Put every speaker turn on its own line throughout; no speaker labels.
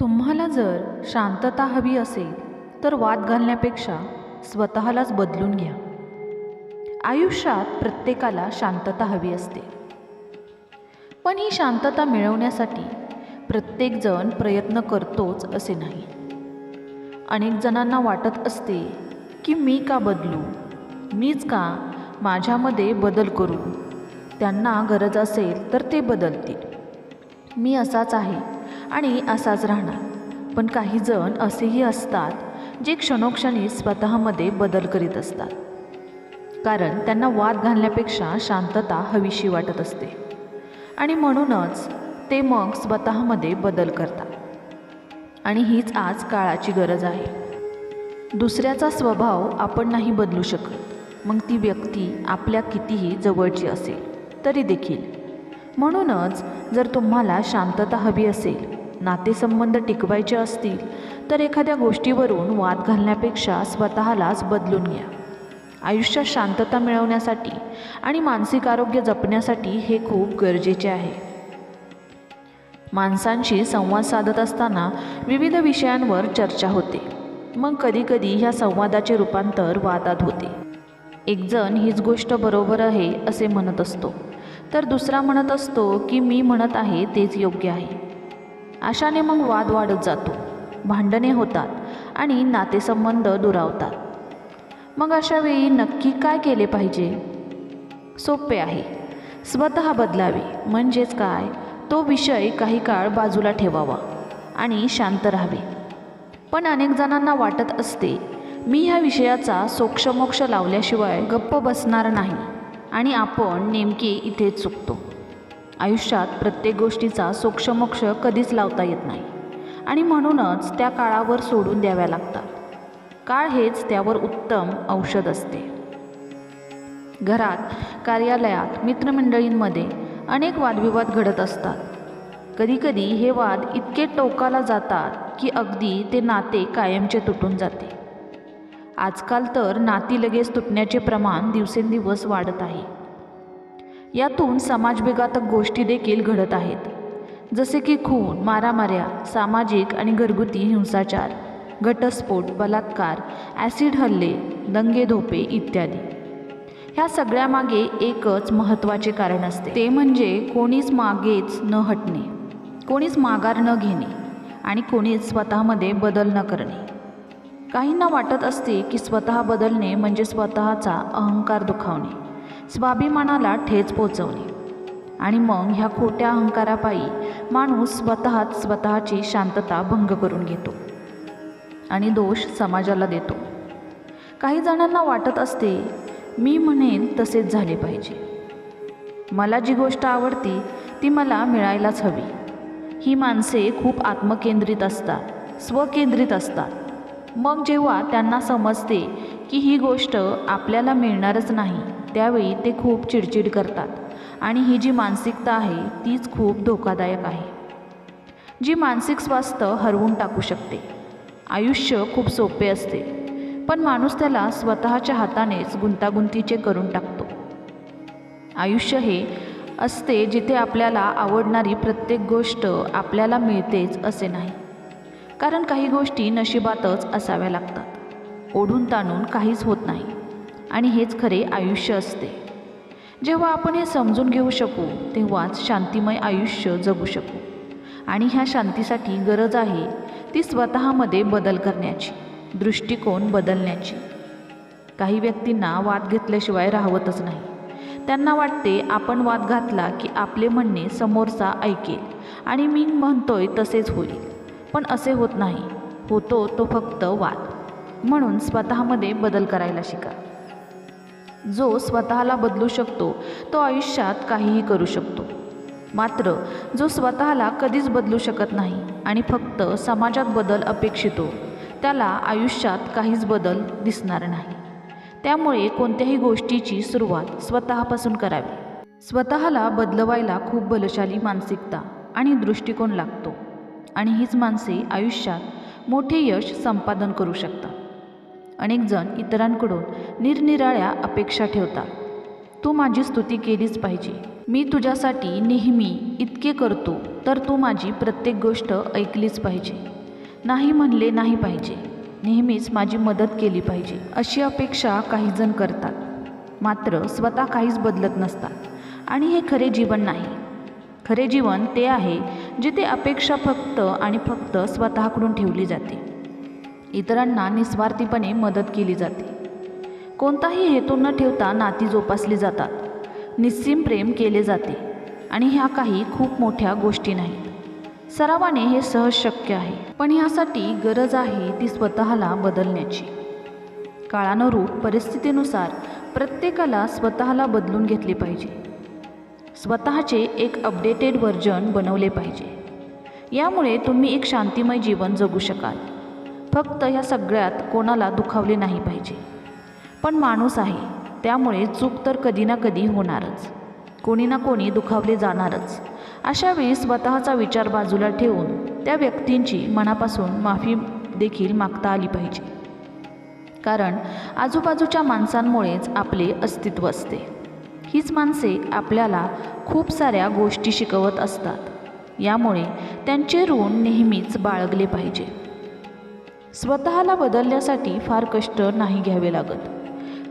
तुम्हाला जर शांतता हवी असेल तर वाद घालण्यापेक्षा स्वतःलाच बदलून घ्या. आयुष्यात प्रत्येकाला शांतता हवी असते, पण ही शांतता मिळवण्यासाठी प्रत्येकजण प्रयत्न करतोच असे नाही. अनेक जणांना वाटत असते की मी का बदलू, मीच का माझ्यामध्ये बदल करू, त्यांना गरज असेल तर ते बदलतील, मी असाच आहे आणि असाच राहणार. पण काही जण असेही असतात जे क्षणोक्षणी स्वतःमध्ये बदल करीत असतात, कारण त्यांना वाद घालण्यापेक्षा शांतता हवीशी वाटत असते आणि म्हणूनच ते मग स्वतःमध्ये बदल करतात. आणि हीच आज काळाची गरज आहे. दुसऱ्याचा स्वभाव आपण नाही बदलू शकत, मग ती व्यक्ती आपल्या कितीही जवळची असेल तरी देखील. म्हणूनच जर तुम्हाला शांतता हवी असेल, नातेसंबंध टिकवायचे असतील, तर एखाद्या गोष्टीवरून वाद घालण्यापेक्षा स्वतःलाच बदलून घ्या. आयुष्यात शांतता मिळवण्यासाठी आणि मानसिक आरोग्य जपण्यासाठी हे खूप गरजेचे आहे. माणसांशी संवाद साधत असताना विविध विषयांवर चर्चा होते, मग कधीकधी ह्या संवादाचे रूपांतर वादात होते. एक जण हीच गोष्ट बरोबर आहे असे म्हणत असतो, तर दुसरा म्हणत असतो की मी म्हणत आहे तेच योग्य आहे. अशाने मग वाद वाढत जातो, भांडणे होतात आणि नातेसंबंध दुरावतात. मग अशा वेळी नक्की काय केले पाहिजे? सोपे आहे, स्वतः बदलावे. म्हणजेच काय, तो विषय काही काळ बाजूला ठेवावा आणि शांत राहावे. पण अनेक जणांना वाटत असते मी ह्या विषयाचा सोक्षमोक्ष लावल्याशिवाय गप्प बसणार नाही, आणि आपण नेमके इथेच चुकतो. आयुष्यात प्रत्येक गोष्टीचा सोक्षमोक्ष कधीच लावता येत नाही, आणि म्हणूनच त्या काळावर सोडून द्याव्या लागतात. काळ हेच त्यावर उत्तम औषध असते. घरात, कार्यालयात, मित्रमंडळींमध्ये अनेक वादविवाद घडत असतात. कधीकधी हे वाद इतके टोकाला जातात की अगदी ते नाते कायमचे तुटून जाते. आजकाल तर नाती लगेच तुटण्याचे प्रमाण दिवसेंदिवस वाढत आहे. यातून समाजविघातक गोष्टी देखील घडत आहेत, जसे की खून, मारामाऱ्या, सामाजिक आणि घरगुती हिंसाचार, घटस्फोट, बलात्कार, ॲसिड हल्ले, दंगेधोपे इत्यादी. ह्या सगळ्यामागे एकच महत्त्वाचे कारण असते, ते म्हणजे कोणीच मागेच न हटणे, कोणीच माघार न घेणे आणि कोणीच स्वतःमध्ये बदल न करणे. काहींना वाटत असते की स्वतः बदलणे म्हणजे स्वतःचा अहंकार दुखावणे, स्वाभिमानाला ठेच पोचवणे, आणि मग ह्या खोट्या अहंकारापायी माणूस स्वतःची शांतता भंग करून घेतो आणि दोष समाजाला देतो. काही जणांना वाटत असते मी म्हणेन तसेच झाले पाहिजे, मला जी गोष्ट आवडती ती मला मिळायलाच हवी. ही माणसे खूप आत्मकेंद्रित असतात, स्वकेंद्रित असतात. मग जेव्हा त्यांना समजते की ही गोष्ट आपल्याला मिळणारच नाही, त्यावेळी ते खूप चिडचिड करतात. आणि ही जी मानसिकता आहे तीच खूप धोकादायक आहे, जी मानसिक स्वास्थ्य हरवून टाकू शकते. आयुष्य खूप सोपे असते, पण माणूस त्याला स्वतःच्या हातानेच गुंतागुंतीचे करून टाकतो. आयुष्य हे असते जिथे आपल्याला आवडणारी प्रत्येक गोष्ट आपल्याला मिळतेच असे नाही, कारण काही गोष्टी नशिबातच असाव्या लागतात. ओढून ताणून काहीच होत नाही, आणि हेच खरे आयुष्य असते. जेव्हा आपण हे समजून घेऊ शकू तेव्हाच शांतिमय आयुष्य जगू शकू. आणि ह्या शांतीसाठी गरज आहे ती स्वतःमध्ये बदल करण्याची, दृष्टिकोन बदलण्याची. काही व्यक्तींना वाद घेतल्याशिवाय राहवतच नाही. त्यांना वाटते आपण वाद घातला की आपले म्हणणे समोरचा ऐकेल आणि मी म्हणतोय तसेच होईल. पण असे होत नाही, होतो तो फक्त वाद. म्हणून स्वतःमध्ये बदल करायला शिका. जो स्वतःला बदलू शकतो तो आयुष्यात काहीही करू शकतो. मात्र जो स्वतःला कधीच बदलू शकत नाही आणि फक्त समाजात बदल अपेक्षितो, त्याला आयुष्यात काहीच बदल दिसणार नाही. त्यामुळे कोणत्याही गोष्टीची सुरुवात स्वतःपासून करावी. स्वतःला बदलवायला खूप बलशाली मानसिकता आणि दृष्टिकोन लागतो, आणि हीच माणसे आयुष्यात मोठे यश संपादन करू शकतात. अनेक जण इतरांकडून निरनिराळ्या अपेक्षा ठेवतात. तू माझी स्तुती केलीच पाहिजे, मी तुझ्यासाठी नेहमी इतके करतो तर तू माझी प्रत्येक गोष्ट ऐकलीच पाहिजे. नाही म्हणले नाही पाहिजे. नेहमीच माझी मदत केली पाहिजे. अशी अपेक्षा काहीजण करतात, मात्र स्वतः काहीच बदलत नसतात. आणि हे खरे जीवन नाही. खरे जीवन ते आहे जिथे अपेक्षा फक्त आणि फक्त स्वतःकडून ठेवली जाते. इतरांना निस्वार्थीपणे मदत केली जाते. कोणताही हेतू न ठेवता नाती जोपासली जातात. निस्सीम प्रेम केले जाते. आणि ह्या काही खूप मोठ्या गोष्टी नाहीत. सरावाने हे सहज शक्य आहे. पण ह्यासाठी गरज आहे ती स्वतःला बदलण्याची. काळानुरूप परिस्थितीनुसार प्रत्येकाला स्वतःला बदलून घेतले पाहिजे. स्वतःचे एक अपडेटेड व्हर्जन बनवले पाहिजे. यामुळे तुम्ही एक शांतिमय जीवन जगू शकाल. फक्त ह्या सगळ्यात कोणाला दुखावले नाही पाहिजे. पण माणूस आहे, त्यामुळे चूक तर कधी ना कधी होणारच. कोणी ना कोणी दुखावले जाणारच. अशा वेळी स्वतःचा विचार बाजूला ठेवून त्या व्यक्तींची मनापासून माफी देखील मागता आली पाहिजे. कारण आजूबाजूच्या माणसांमुळेच आपले अस्तित्व असते. हीच माणसे आपल्याला खूप साऱ्या गोष्टी शिकवत असतात. यामुळे त्यांचे ऋण नेहमीच बाळगले पाहिजे. स्वतःला बदलण्यासाठी फार कष्ट नाही घ्यावे लागत.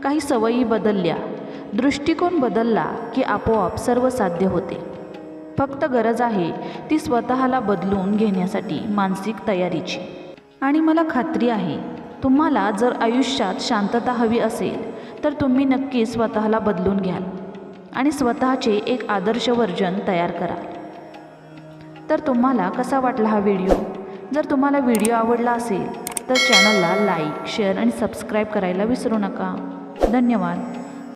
काही सवयी बदलल्या, दृष्टिकोन बदलला की आपोआप सर्व साध्य होते. फक्त गरज आहे ती स्वतःला बदलून घेण्यासाठी मानसिक तयारीची. आणि मला खात्री आहे तुम्हाला जर आयुष्यात शांतता हवी असेल तर तुम्ही नक्की स्वतःला बदलून घ्याल आणि स्वतःचे एक आदर्श व्हर्जन तयार कराल. तर तुम्हाला कसा वाटला हा व्हिडिओ? जर तुम्हाला व्हिडिओ आवडला असेल तर चॅनलला लाईक, शेअर आणि सबस्क्राईब करायला विसरू नका. धन्यवाद.